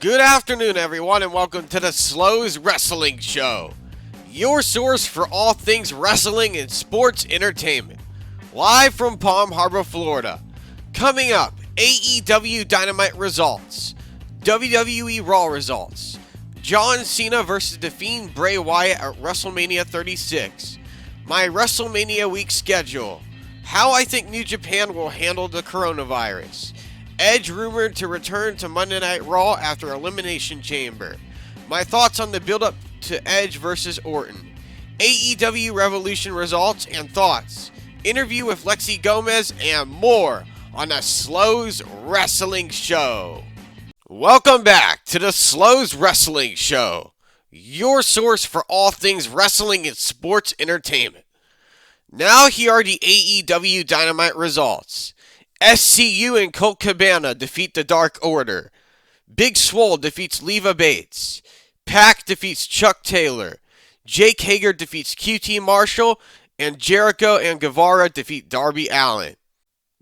Good afternoon, everyone, and welcome to the Slows Wrestling Show, your source for all things wrestling and sports entertainment. Live from Palm Harbor, Florida. Coming up, AEW Dynamite Results, WWE Raw Results, John Cena vs. The Fiend Bray Wyatt at WrestleMania 36, my WrestleMania week schedule, how I think New Japan will handle the coronavirus, Edge rumored to return to Monday Night Raw after Elimination Chamber, my thoughts on the build-up to Edge vs. Orton, AEW Revolution results and thoughts, interview with Lexi Gomez, and more on the Slows Wrestling Show. Welcome back to the Slows Wrestling Show, your source for all things wrestling and sports entertainment. Now here are the AEW Dynamite results. SCU and Colt Cabana defeat the Dark Order. Big Swole defeats Leva Bates. Pac defeats Chuck Taylor. Jake Hager defeats QT Marshall. And Jericho and Guevara defeat Darby Allin.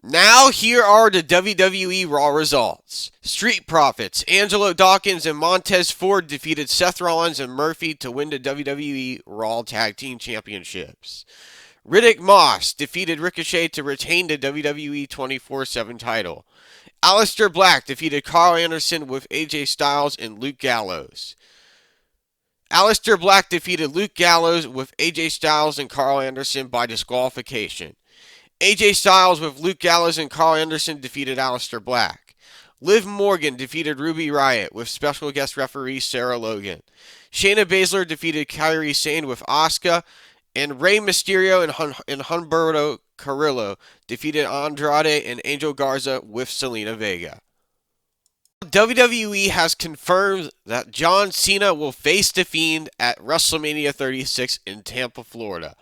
Now here are the WWE Raw results. Street Profits, Angelo Dawkins and Montez Ford defeated Seth Rollins and Murphy to win the WWE Raw Tag Team Championships. Riddick Moss defeated Ricochet to retain the WWE 24/7 title. Aleister Black defeated Carl Anderson with AJ Styles and Luke Gallows. Aleister Black defeated Luke Gallows with AJ Styles and Carl Anderson by disqualification. AJ Styles with Luke Gallows and Carl Anderson defeated Aleister Black. Liv Morgan defeated Ruby Riott with special guest referee Sarah Logan. Shayna Baszler defeated Kairi Sane with Asuka. And Rey Mysterio and Humberto Carrillo defeated Andrade and Angel Garza with Selena Vega. WWE has confirmed that John Cena will face The Fiend at WrestleMania 36 in Tampa, Florida.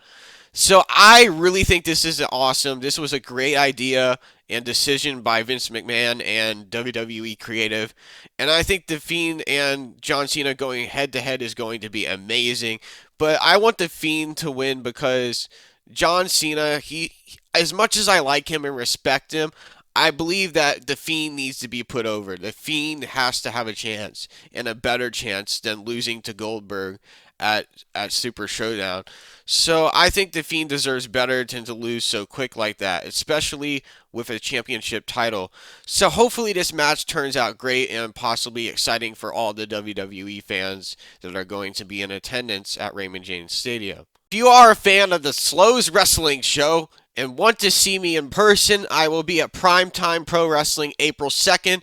So I really think this is awesome. This was a great idea and decision by Vince McMahon and WWE Creative. And I think The Fiend and John Cena going head-to-head is going to be amazing. But I want The Fiend to win because John Cena, he as much as I like him and respect him, I believe that The Fiend needs to be put over. The Fiend has to have a chance, and a better chance than losing to Goldberg at Super Showdown. So I think The Fiend deserves better than to lose so quick like that, especially with a championship title. So hopefully this match turns out great and possibly exciting for all the WWE fans that are going to be in attendance at Raymond James Stadium. If you are a fan of the Slows Wrestling Show and want to see me in person, I will be at Primetime Pro Wrestling April 2nd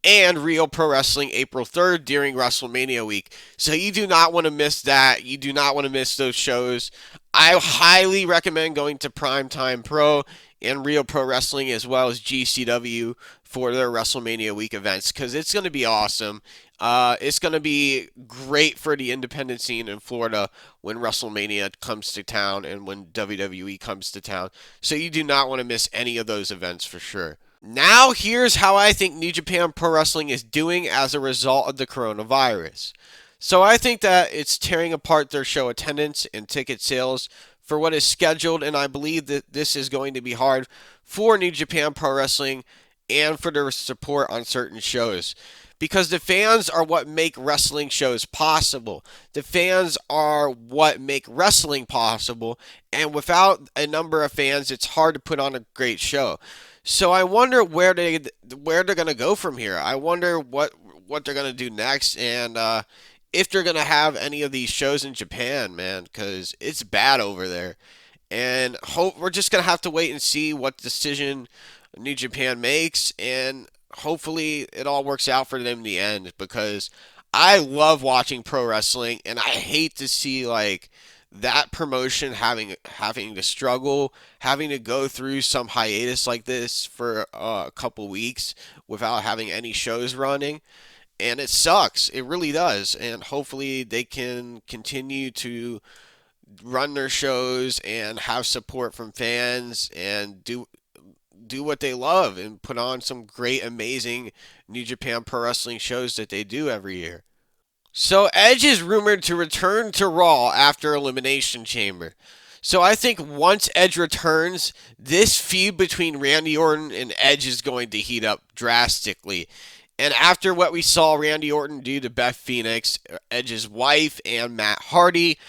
and Real Pro Wrestling April 3rd during WrestleMania week. So you do not want to miss that. You do not want to miss those shows. I highly recommend going to Primetime Pro and Real Pro Wrestling as well as GCW for their WrestleMania week events because it's going to be awesome. It's going to be great for the independent scene in Florida when WrestleMania comes to town and when WWE comes to town. So you do not want to miss any of those events for sure. Now here's how I think New Japan Pro Wrestling is doing as a result of the coronavirus. So I think that it's tearing apart their show attendance and ticket sales for what is scheduled, and I believe that this is going to be hard for New Japan Pro Wrestling and for their support on certain shows. Because the fans are what make wrestling shows possible. The fans are what make wrestling possible, and without a number of fans, it's hard to put on a great show. So I wonder where they're going to go from here. I wonder what they're going to do next, and if they're going to have any of these shows in Japan, man, because it's bad over there. And we're just going to have to wait and see what decision New Japan makes, and hopefully it all works out for them in the end, because I love watching pro wrestling, and I hate to see like that promotion having to struggle, having to go through some hiatus like this for a couple weeks without having any shows running. And it sucks. It really does. And hopefully they can continue to run their shows and have support from fans and do what they love and put on some great, amazing New Japan Pro Wrestling shows that they do every year. So Edge is rumored to return to Raw after Elimination Chamber. So I think once Edge returns, this feud between Randy Orton and Edge is going to heat up drastically. And after what we saw Randy Orton do to Beth Phoenix, Edge's wife, and Matt Hardy,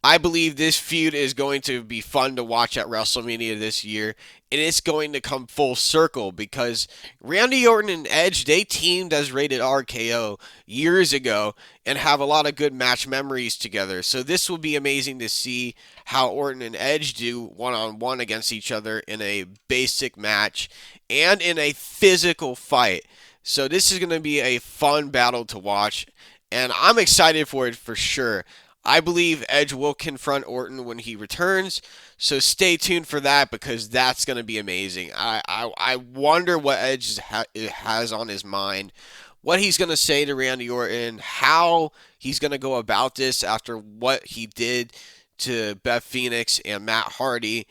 I believe this feud is going to be fun to watch at WrestleMania this year, and it's going to come full circle because Randy Orton and Edge, they teamed as Rated RKO years ago and have a lot of good match memories together. So this will be amazing to see how Orton and Edge do one-on-one against each other in a basic match and in a physical fight. So this is going to be a fun battle to watch, and I'm excited for it for sure. I believe Edge will confront Orton when he returns, so stay tuned for that because that's going to be amazing. I wonder what Edge has on his mind, what he's going to say to Randy Orton, how he's going to go about this after what he did to Beth Phoenix and Matt Hardy.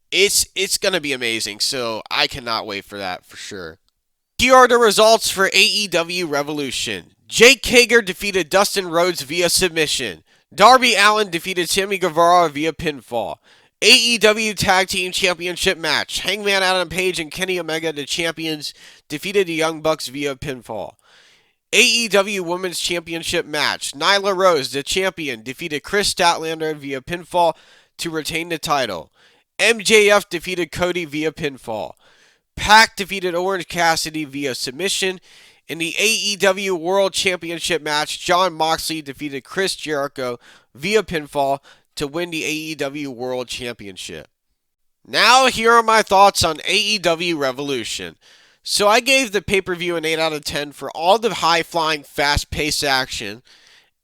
It's going to be amazing, so I cannot wait for that for sure. Here are the results for AEW Revolution. Jake Hager defeated Dustin Rhodes via submission. Darby Allin defeated Sammy Guevara via pinfall. AEW Tag Team Championship match. Hangman Adam Page and Kenny Omega, the champions, defeated the Young Bucks via pinfall. AEW Women's Championship match. Nyla Rose, the champion, defeated Chris Statlander via pinfall to retain the title. MJF defeated Cody via pinfall. Pac defeated Orange Cassidy via submission. In the AEW World Championship match, Jon Moxley defeated Chris Jericho via pinfall to win the AEW World Championship. Now, here are my thoughts on AEW Revolution. So I gave the pay-per-view an 8 out of 10 for all the high-flying, fast-paced action.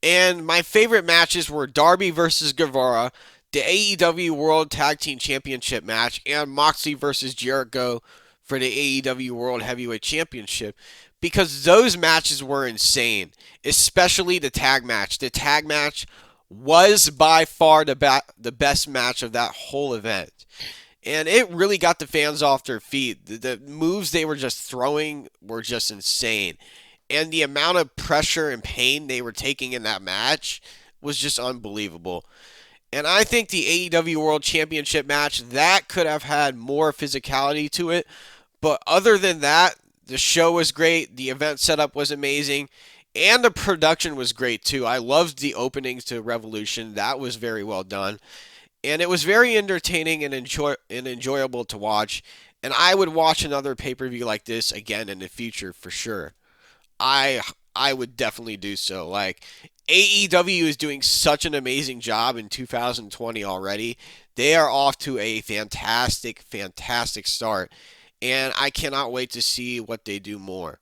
And my favorite matches were Darby versus Guevara, the AEW World Tag Team Championship match, and Moxley versus Jericho for the AEW World Heavyweight Championship, because those matches were insane, especially the tag match. The tag match was by far the best match of that whole event. And it really got the fans off their feet. The moves they were just throwing were just insane. And the amount of pressure and pain they were taking in that match was just unbelievable. And I think the AEW World Championship match, that could have had more physicality to it. But other than that, the show was great. The event setup was amazing. And the production was great too. I loved the openings to Revolution. That was very well done. And it was very entertaining and enjoyable to watch. And I would watch another pay-per-view like this again in the future for sure. I would definitely do so. Like, AEW is doing such an amazing job in 2020 already. They are off to a fantastic, fantastic start. And I cannot wait to see what they do more.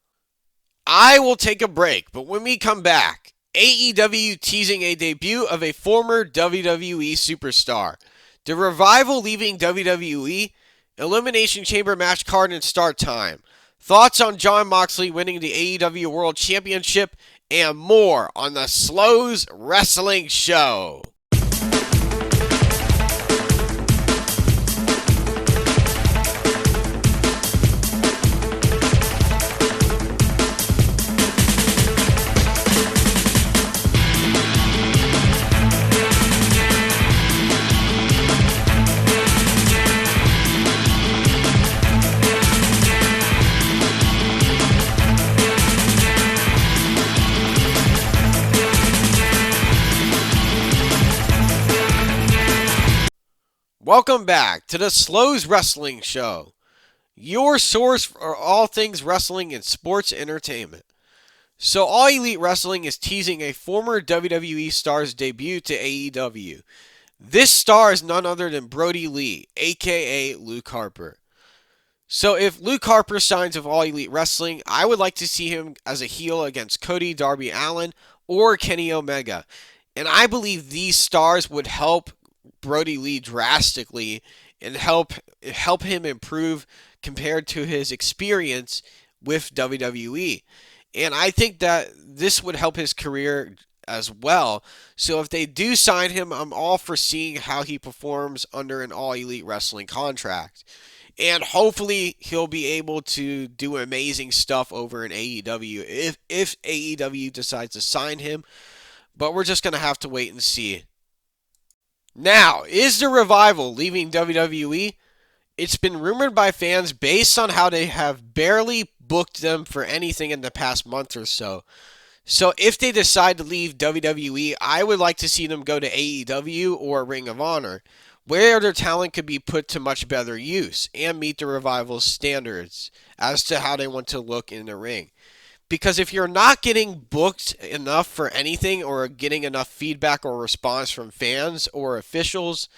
I will take a break, but when we come back, AEW teasing a debut of a former WWE superstar. The Revival leaving WWE, Elimination Chamber match card and start time. Thoughts on Jon Moxley winning the AEW World Championship, and more on the Slows Wrestling Show. Welcome back to the Slows Wrestling Show, your source for all things wrestling and sports entertainment. So All Elite Wrestling is teasing a former WWE star's debut to AEW. This star is none other than Brody Lee, aka Luke Harper. So if Luke Harper signs with All Elite Wrestling, I would like to see him as a heel against Cody, Darby Allin, or Kenny Omega. And I believe these stars would help Brody Lee drastically and help him improve compared to his experience with WWE. And I think that this would help his career as well. So if they do sign him, I'm all for seeing how he performs under an All Elite Wrestling contract. And hopefully he'll be able to do amazing stuff over in AEW if AEW decides to sign him. But we're just going to have to wait and see. Now, is the Revival leaving WWE? It's been rumored by fans based on how they have barely booked them for anything in the past month or so. So if they decide to leave WWE, I would like to see them go to AEW or Ring of Honor, where their talent could be put to much better use and meet the Revival's standards as to how they want to look in the ring. Because if you're not getting booked enough for anything or getting enough feedback or response from fans or officials,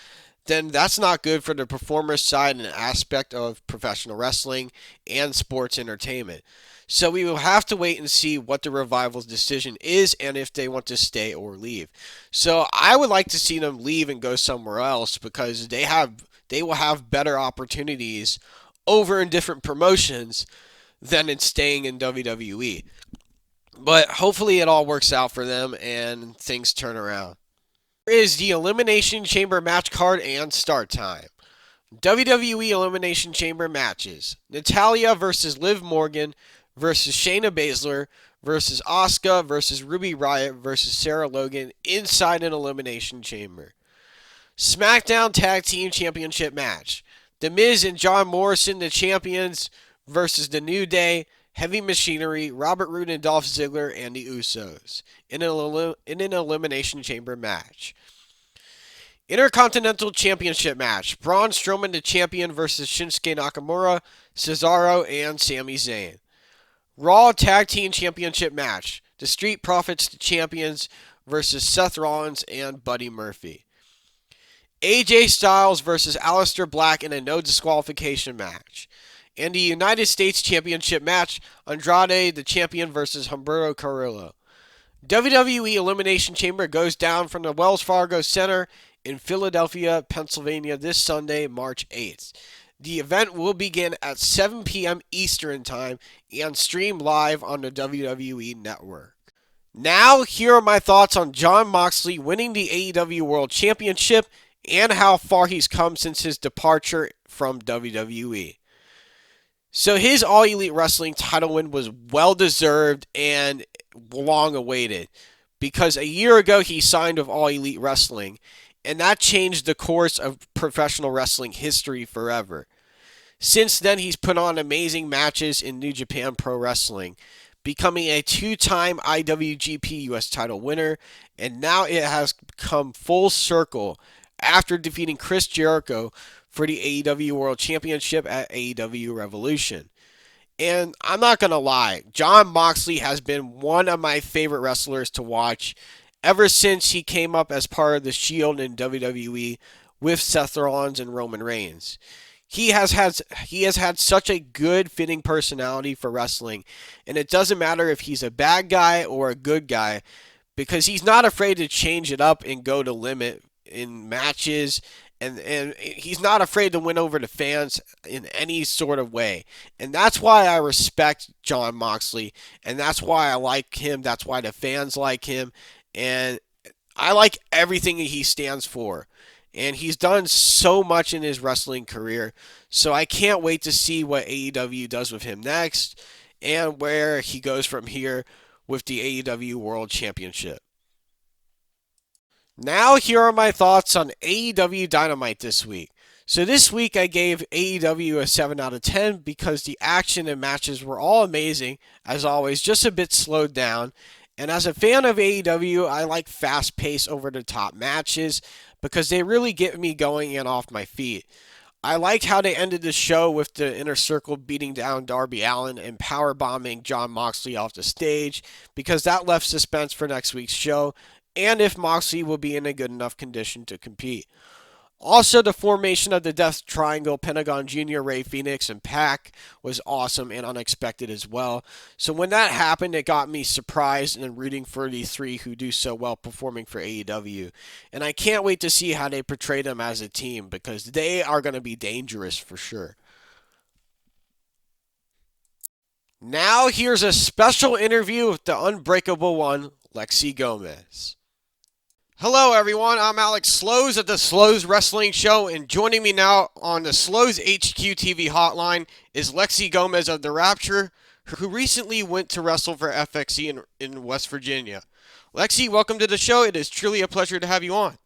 then that's not good for the performer side and aspect of professional wrestling and sports entertainment. So we will have to wait and see what the Revival's decision is and if they want to stay or leave. So I would like to see them leave and go somewhere else because they will have better opportunities over in different promotions than in staying in WWE. But hopefully it all works out for them and things turn around. Here is the Elimination Chamber match card and start time. WWE Elimination Chamber matches. Natalya versus Liv Morgan versus Shayna Baszler versus Asuka versus Ruby Riott versus Sarah Logan inside an Elimination Chamber. Smackdown Tag Team Championship match. The Miz and John Morrison, the champions, versus The New Day, Heavy Machinery, Robert Roode and Dolph Ziggler, and the Usos in an Elimination Chamber match. Intercontinental Championship match. Braun Strowman, the champion, versus Shinsuke Nakamura, Cesaro, and Sami Zayn. Raw Tag Team Championship match. The Street Profits, the champions, versus Seth Rollins and Buddy Murphy. AJ Styles versus Aleister Black in a no disqualification match. And the United States Championship match. Andrade, the champion, versus Humberto Carrillo. WWE Elimination Chamber goes down from the Wells Fargo Center in Philadelphia, Pennsylvania this Sunday, March 8th. The event will begin at 7 p.m. Eastern Time and stream live on the WWE Network. Now, here are my thoughts on Jon Moxley winning the AEW World Championship and how far he's come since his departure from WWE. So his All Elite Wrestling title win was well-deserved and long awaited because a year ago he signed with All Elite Wrestling, and that changed the course of professional wrestling history forever. Since then, he's put on amazing matches in New Japan Pro Wrestling, becoming a two-time IWGP US title winner, and now it has come full circle after defeating Chris Jericho for the AEW World Championship at AEW Revolution. And I'm not going to lie, Jon Moxley has been one of my favorite wrestlers to watch ever since he came up as part of the Shield in WWE with Seth Rollins and Roman Reigns. He has had such a good fitting personality for wrestling, and it doesn't matter if he's a bad guy or a good guy because he's not afraid to change it up and go to limit in matches, and he's not afraid to win over the fans in any sort of way. And that's why I respect Jon Moxley, and that's why I like him. That's why the fans like him, and I like everything that he stands for. And he's done so much in his wrestling career, so I can't wait to see what AEW does with him next and where he goes from here with the AEW World Championship. Now, here are my thoughts on AEW Dynamite this week. So this week I gave AEW a 7 out of 10 because the action and matches were all amazing, as always, just a bit slowed down. And as a fan of AEW, I like fast-paced, over-the-top matches because they really get me going and off my feet. I liked how they ended the show with the Inner Circle beating down Darby Allin and powerbombing Jon Moxley off the stage because that left suspense for next week's show and if Moxley will be in a good enough condition to compete. Also, the formation of the Death Triangle, Pentagon Jr., Rey Fenix, and Pac was awesome and unexpected as well. So when that happened, it got me surprised and rooting for the three who do so well performing for AEW. And I can't wait to see how they portray them as a team because they are going to be dangerous for sure. Now here's a special interview with the Unbreakable One, Lexi Gomez. Hello, everyone. I'm Alex Slows at the Slows Wrestling Show, and joining me now on the Slows HQ TV hotline is Lexi Gomez of The Rapture, who recently went to wrestle for FXE in West Virginia. Lexi, welcome to the show. It is truly a pleasure to have you on.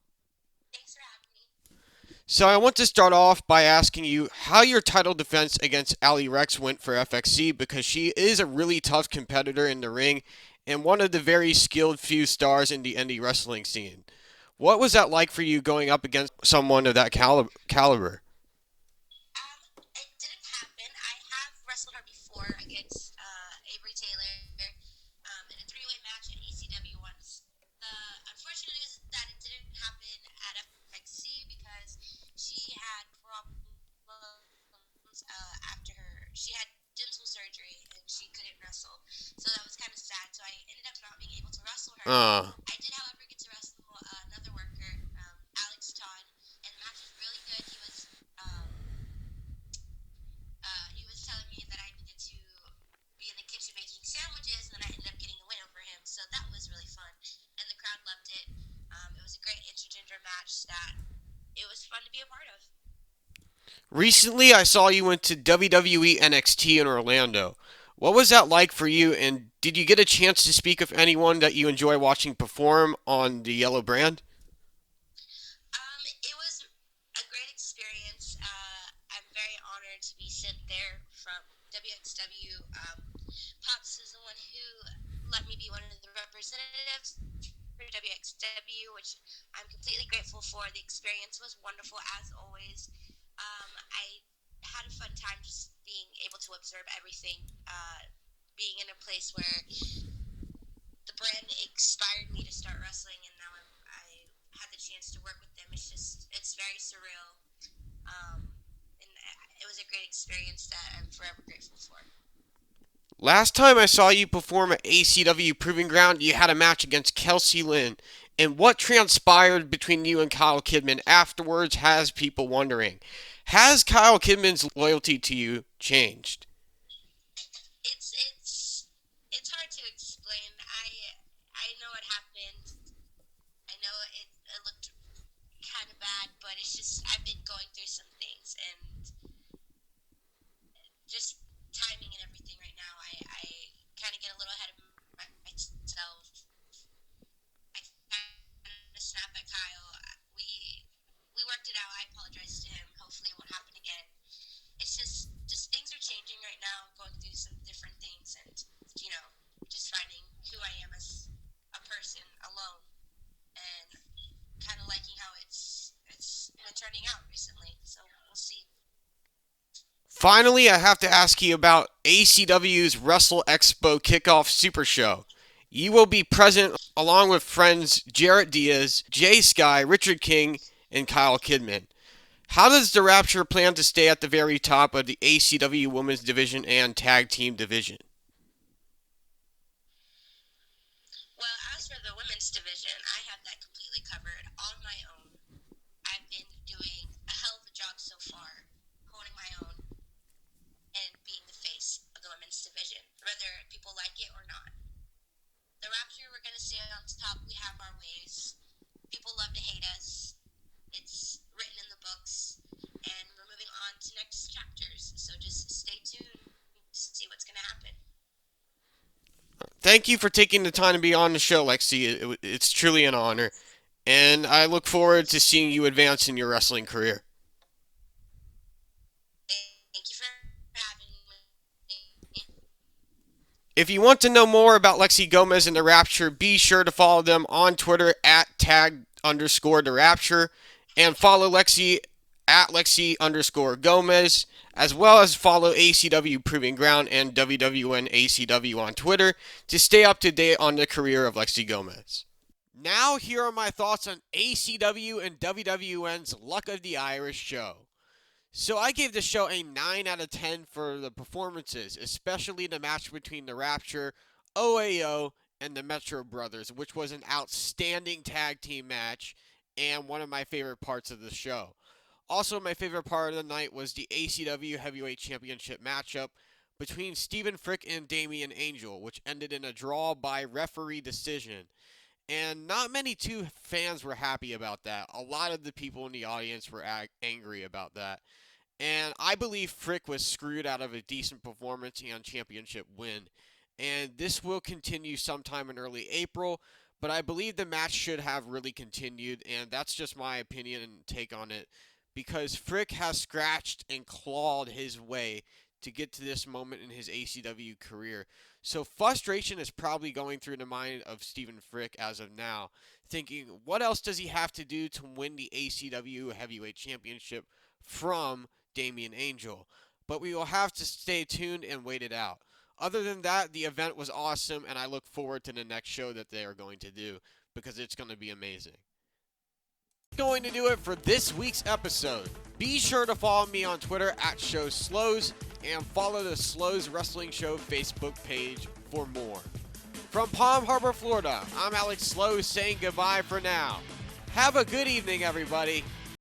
Thanks for having me. So I want to start off by asking you how your title defense against Ali Rex went for FXC because she is a really tough competitor in the ring and one of the very skilled few stars in the indie wrestling scene. What was that like for you going up against someone of that caliber? It didn't happen. I have wrestled her before against Avery Taylor in a three-way match at ACW once. The unfortunate news is that it didn't happen at FXC because she had problems after she had dental surgery and she couldn't wrestle. So that was kind of sad. So I ended up not being able to wrestle her. Uh, I did, however, get to wrestle another worker, Alex Todd, and the match was really good. He was telling me that I needed to be in the kitchen making sandwiches, and then I ended up getting the win over him. So that was really fun, and the crowd loved it. It was a great intergender match that it was fun to be a part of. Recently, I saw you went to WWE NXT in Orlando. What was that like for you, and did you get a chance to speak of anyone that you enjoy watching perform on the Yellow Brand? It was a great experience. I'm very honored to be sent there from WXW. Pops is the one who let me be one of the representatives for WXW, which I'm completely grateful for. The experience was wonderful as always. I had a fun time just being able to observe everything, being in a place where the brand inspired me to start wrestling, and now I had the chance to work with them. It's very surreal, and it was a great experience that I'm forever grateful for. Last time I saw you perform at ACW Proving Ground, you had a match against Kelsey Lynn. And what transpired between you and Kyle Kidman afterwards has people wondering. Has Kyle Kidman's loyalty to you changed? It's it's it's hard to explain. I know it happened. I know it looked kind of bad, but it's just I've been going through some things and just timing and everything right now. I kind of get a little ahead of myself. I kind of snap at Kyle. We worked it out. I apologize to him. Hopefully, it won't happen again. It's just things are changing right now. I'm going through some different things, and you know, just finding who I am as a person alone, and kind of liking how it's been turning out recently. So we'll see. Finally, I have to ask you about ACW's Wrestle Expo Kickoff Super Show. You will be present along with friends Jarrett Diaz, Jay Sky, Richard King, and Kyle Kidman. How does the Rapture plan to stay at the very top of the ACW Women's Division and Tag Team Division? Well, as for the women's division, I have that completely covered on my own. I've been doing a hell of a job so far, holding my own and being the face of the women's division, whether people like it or not. The Rapture, we're going to stay on top. We have our ways. People love to hate us. It's written in the books. And we're moving on to next chapters. So just stay tuned to see what's going to happen. Thank you for taking the time to be on the show, Lexi. It's truly an honor. And I look forward to seeing you advance in your wrestling career. Thank you for having me. If you want to know more about Lexi Gomez and The Rapture, be sure to follow them on Twitter at tag underscore The Rapture and follow Lexi at Lexi underscore Gomez, as well as follow ACW Proving Ground and WWN ACW on Twitter to stay up to date on the career of Lexi Gomez. Now, here are my thoughts on ACW and WWN's Luck of the Irish show. So I gave the show a 9 out of 10 for the performances, especially the match between the Rapture, OAO, and the Metro Brothers, which was an outstanding tag team match and one of my favorite parts of the show. Also, my favorite part of the night was the ACW Heavyweight Championship matchup between Stephen Frick and Damian Angel, which ended in a draw by referee decision. And not many two fans were happy about that. A lot of the people in the audience were angry about that. And I believe Frick was screwed out of a decent performance and championship win. And this will continue sometime in early April, but I believe the match should have really continued, and that's just my opinion and take on it. because Frick has scratched and clawed his way to get to this moment in his ACW career. So frustration is probably going through the mind of Stephen Frick as of now, thinking, what else does he have to do to win the ACW Heavyweight Championship from Damian Angel? But we will have to stay tuned and wait it out. Other than that, the event was awesome, and I look forward to the next show that they are going to do because it's going to be amazing. Going to do it for this week's episode. Be sure to follow me on Twitter at ShowSlows and follow the Slows Wrestling Show Facebook page for more. From Palm Harbor, Florida, I'm Alex Slows saying goodbye for now. Have a good evening, everybody.